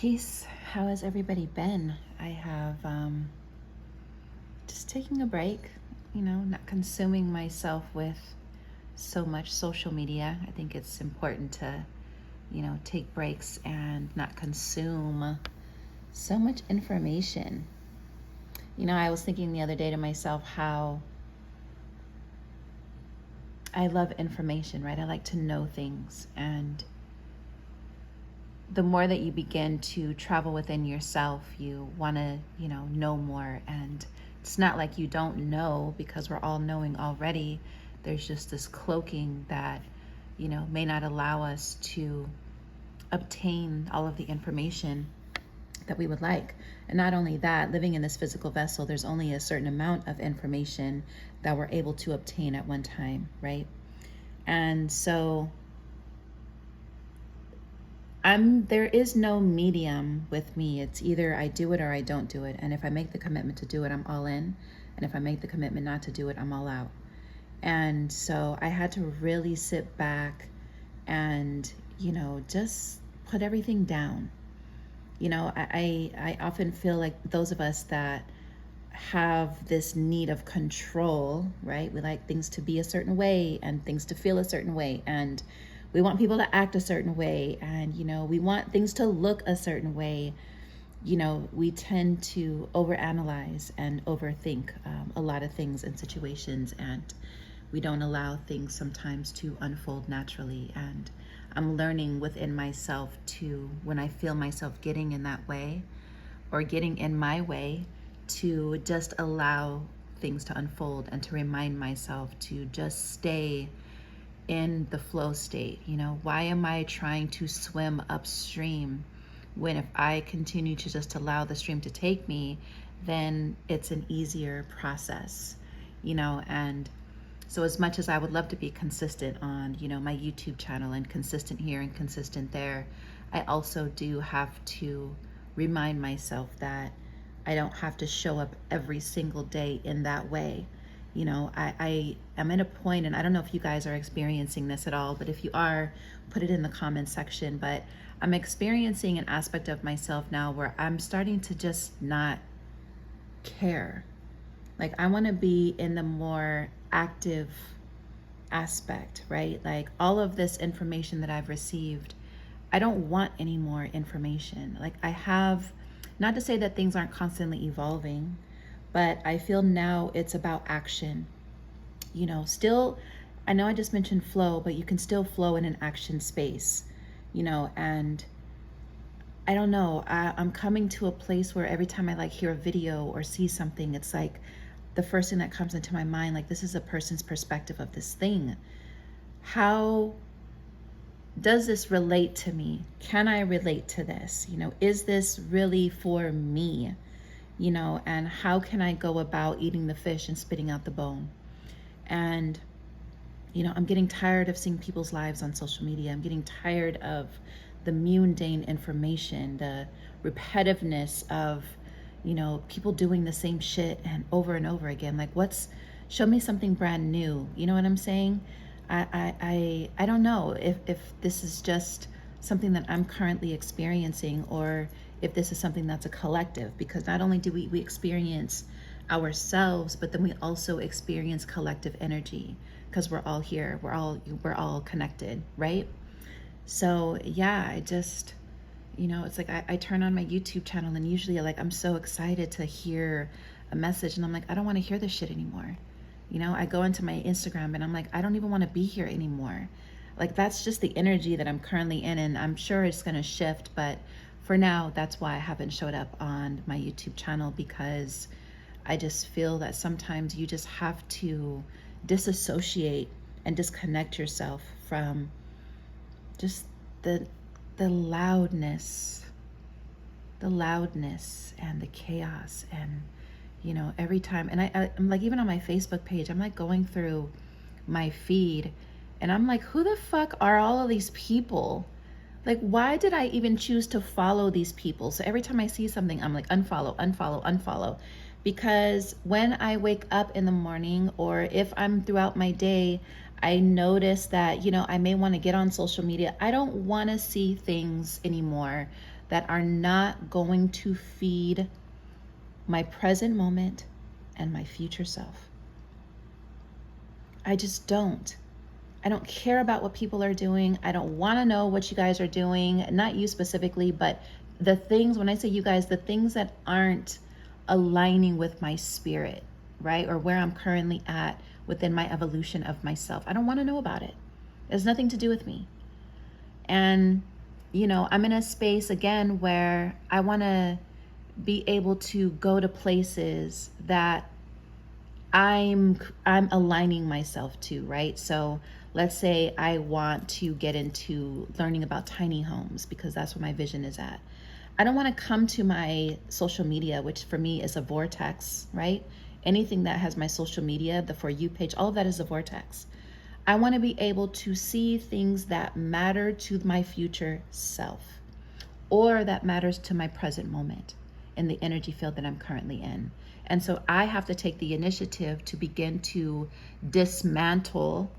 Peace. How has everybody been? I have just taking a break, not consuming myself with so much social media. I think it's important to, take breaks and not consume so much information. I was thinking the other day to myself how I love information, right? I like to know things. And the more that you begin to travel within yourself, you want to, know more. And it's not like you don't know, because we're all knowing already. There's just this cloaking that, may not allow us to obtain all of the information that we would like. And not only that, living in this physical vessel, there's only a certain amount of information that we're able to obtain at one time, right? And so there is no medium with me. It's either I do it or I don't do it. And if I make the commitment to do it, I'm all in. And if I make the commitment not to do it, I'm all out. And so I had to really sit back and, just put everything down. I often feel like those of us that have this need of control, right? We like things to be a certain way and things to feel a certain way. And we want people to act a certain way. And, we want things to look a certain way. We tend to overanalyze and overthink a lot of things and situations. And we don't allow things sometimes to unfold naturally. And I'm learning within myself to, when I feel myself getting in that way or getting in my way, to just allow things to unfold and to remind myself to just stay in the flow state. Why am I trying to swim upstream when if I continue to just allow the stream to take me, then it's an easier process, and so as much as I would love to be consistent on, my YouTube channel and consistent here and consistent there, I also do have to remind myself that I don't have to show up every single day in that way. I am at a point, and I don't know if you guys are experiencing this at all, but if you are, put it in the comments section. But I'm experiencing an aspect of myself now where I'm starting to just not care. Like, I want to be in the more active aspect, right? Like, all of this information that I've received, I don't want any more information. Like, I have, not to say that things aren't constantly evolving, but I feel now it's about action. Still, I know I just mentioned flow, but you can still flow in an action space, and I don't know, I'm coming to a place where every time I hear a video or see something, it's like the first thing that comes into my mind, like, this is a person's perspective of this thing. How does this relate to me? Can I relate to this? Is this really for me? And how can I go about eating the fish and spitting out the bone? And, I'm getting tired of seeing people's lives on social media. I'm getting tired of the mundane information, the repetitiveness of, people doing the same shit and over again. Like, show me something brand new. You know what I'm saying? I don't know if this is just something that I'm currently experiencing, or if this is something that's a collective, because not only do we experience ourselves, but then we also experience collective energy, because we're all here, we're all connected, right? So yeah, I just, it's like I turn on my YouTube channel, and usually I'm so excited to hear a message, and I'm like, I don't want to hear this shit anymore. I go into my Instagram and I'm like, I don't even want to be here anymore. Like, that's just the energy that I'm currently in, and I'm sure it's going to shift, but for now, that's why I haven't showed up on my YouTube channel, because I just feel that sometimes you just have to disassociate and disconnect yourself from just the loudness and the chaos. And every time, and I'm like, even on my Facebook page, I'm like going through my feed, and I'm like, who the fuck are all of these people? Like, why did I even choose to follow these people? So every time I see something, I'm like, unfollow. Because when I wake up in the morning, or if I'm throughout my day, I notice that, I may want to get on social media. I don't want to see things anymore that are not going to feed my present moment and my future self. I just don't. I don't care about what people are doing. I don't want to know what you guys are doing. Not you specifically, but the things, when I say you guys, the things that aren't aligning with my spirit, right? Or where I'm currently at within my evolution of myself. I don't want to know about it. It has nothing to do with me. And, I'm in a space again where I want to be able to go to places that I'm aligning myself to, right? So let's say I want to get into learning about tiny homes because that's where my vision is at. I don't want to come to my social media, which for me is a vortex, right? Anything that has my social media, the For You page, all of that is a vortex. I want to be able to see things that matter to my future self or that matters to my present moment in the energy field that I'm currently in. And so I have to take the initiative to begin to dismantle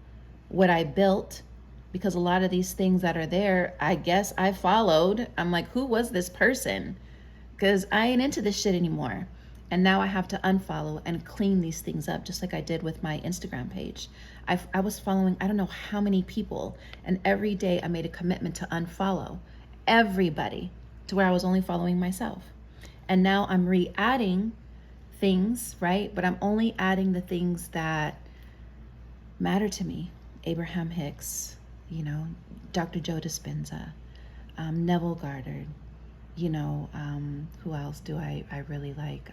what I built, because a lot of these things that are there, I guess I followed. I'm like, who was this person? Because I ain't into this shit anymore. And now I have to unfollow and clean these things up, just like I did with my Instagram page. I was following, I don't know how many people, and every day I made a commitment to unfollow everybody to where I was only following myself. And now I'm re-adding things, right? But I'm only adding the things that matter to me. Abraham Hicks, Dr. Joe Dispenza, Neville Goddard, who else do I really like?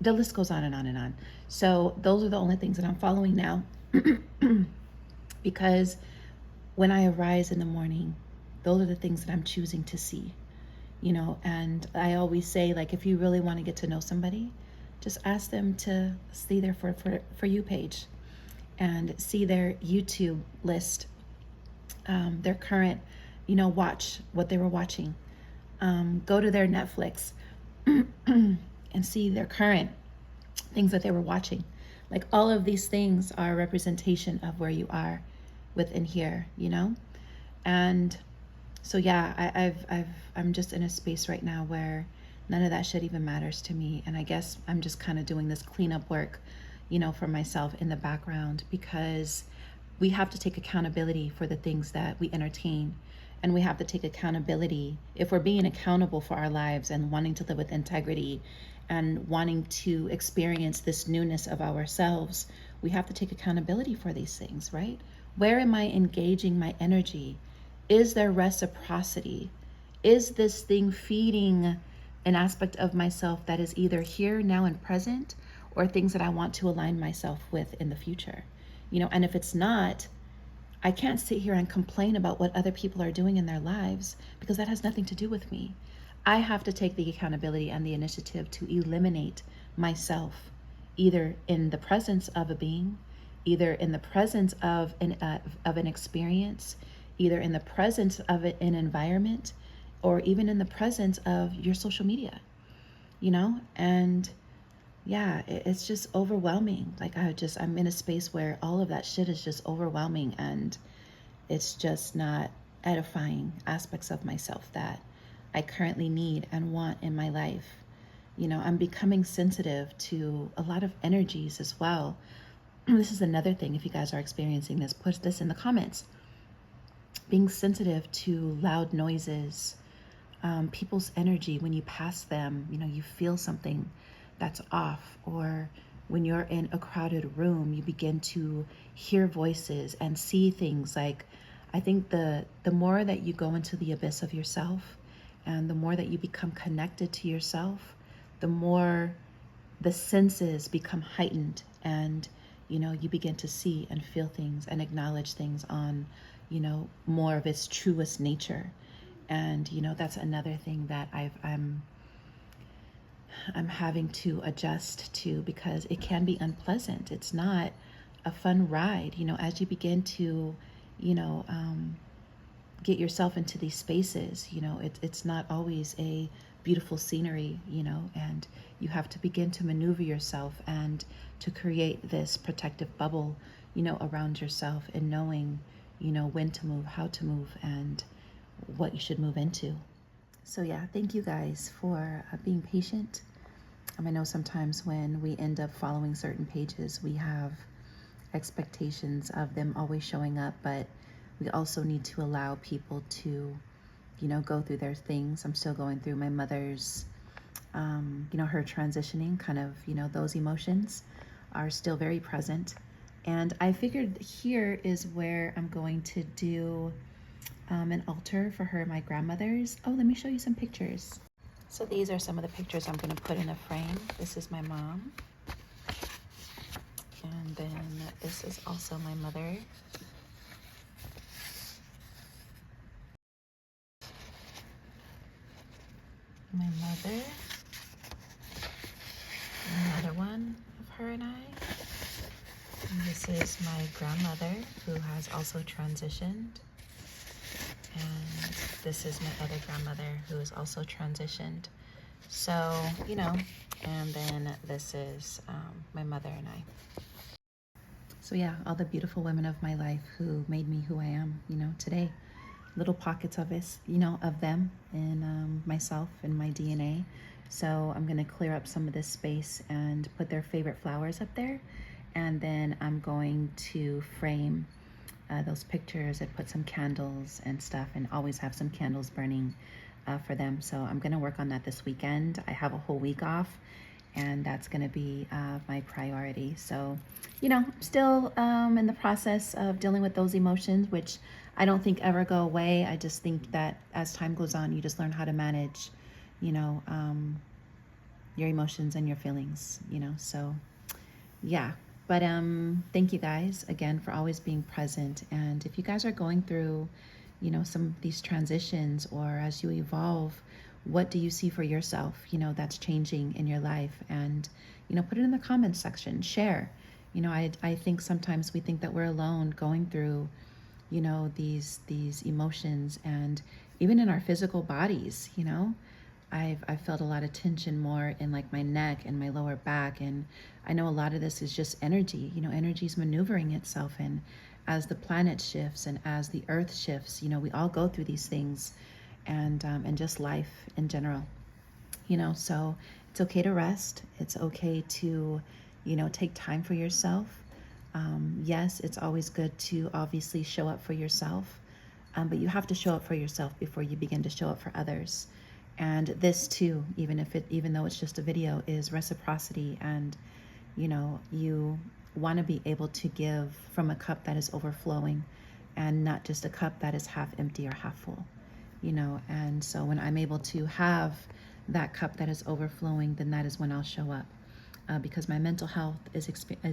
The list goes on and on and on. So those are the only things that I'm following now because when I arise in the morning, those are the things that I'm choosing to see, and I always say, like, if you really want to get to know somebody, just ask them to see their for you page and see their YouTube list, their current, watch what they were watching. Go to their Netflix and see their current things that they were watching. Like, all of these things are a representation of where you are within here, And so yeah, I'm just in a space right now where none of that shit even matters to me. And I guess I'm just kind of doing this cleanup work, for myself in the background, because we have to take accountability for the things that we entertain. And we have to take accountability if we're being accountable for our lives and wanting to live with integrity and wanting to experience this newness of ourselves. We have to take accountability for these things, right? Where am I engaging my energy? Is there reciprocity? Is this thing feeding an aspect of myself that is either here, now, and present, or things that I want to align myself with in the future? And if it's not, I can't sit here and complain about what other people are doing in their lives, because that has nothing to do with me. I have to take the accountability and the initiative to eliminate myself, either in the presence of a being, either in the presence of an experience, either in the presence of an environment, or even in the presence of your social media, and yeah, it's just overwhelming. Like, I'm in a space where all of that shit is just overwhelming, and it's just not edifying aspects of myself that I currently need and want in my life. I'm becoming sensitive to a lot of energies as well. This is another thing. If you guys are experiencing this, put this in the comments. Being sensitive to loud noises, people's energy. When you pass them, you feel something that's off. Or when you're in a crowded room, you begin to hear voices and see things. Like, I think the more that you go into the abyss of yourself, and the more that you become connected to yourself, the more the senses become heightened, and you begin to see and feel things and acknowledge things on more of its truest nature. And that's another thing that I'm having to adjust to, because it can be unpleasant. It's not a fun ride, as you begin to, get yourself into these spaces. It's not always a beautiful scenery, and you have to begin to maneuver yourself and to create this protective bubble, around yourself, and knowing, when to move, how to move, and what you should move into. So yeah, thank you guys for being patient. I know sometimes when we end up following certain pages, we have expectations of them always showing up, but we also need to allow people to, go through their things. I'm still going through my mother's, her transitioning, kind of, those emotions are still very present. And I figured here is where I'm going to do an altar for her, my grandmother's. Oh, let me show you some pictures. So these are some of the pictures I'm going to put in a frame. This is my mom. And then this is also my mother. My mother. Another one of her and I. And this is my grandmother who has also transitioned. And this is my other grandmother who is also transitioned. So, and then this is my mother and I. So yeah, all the beautiful women of my life who made me who I am, today. Little pockets of us, of them in myself and my DNA. So I'm gonna clear up some of this space and put their favorite flowers up there. And then I'm going to frame those pictures and put some candles and stuff, and always have some candles burning for them. So I'm gonna work on that this weekend. I have a whole week off, and that's gonna be my priority. So, still in the process of dealing with those emotions, which I don't think ever go away. I just think that as time goes on, you just learn how to manage, your emotions and your feelings, so yeah. But thank you guys again for always being present. And if you guys are going through, some of these transitions, or as you evolve, what do you see for yourself, that's changing in your life? And, put it in the comments section, share. I think sometimes we think that we're alone going through, these emotions, and even in our physical bodies, I've felt a lot of tension more in like my neck and my lower back. And I know a lot of this is just energy, energy's maneuvering itself. And as the planet shifts and as the earth shifts, we all go through these things, and just life in general, so it's okay to rest. It's okay to, take time for yourself. Yes, it's always good to obviously show up for yourself, but you have to show up for yourself before you begin to show up for others. And this too, even though it's just a video, is reciprocity. And you want to be able to give from a cup that is overflowing, and not just a cup that is half empty or half full. And so when I'm able to have that cup that is overflowing, then that is when I'll show up. Because my mental health is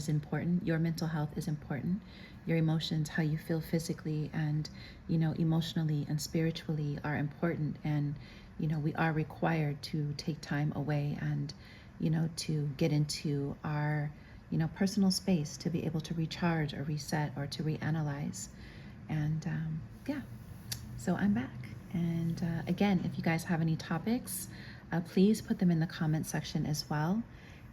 important. Your mental health is important. Your emotions, how you feel physically and, emotionally and spiritually, are important. And, we are required to take time away and, to get into our, personal space to be able to recharge or reset or to reanalyze. And yeah, so I'm back. And again, if you guys have any topics, please put them in the comment section as well.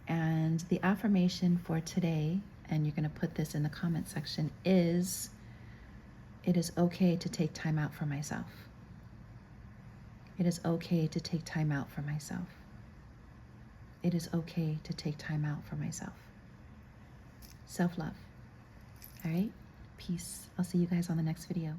And the affirmation for today, and you're going to put this in the comment section, is: it is okay to take time out for myself. It is okay to take time out for myself. It is okay to take time out for myself. Self-love. All right? Peace. I'll see you guys on the next video.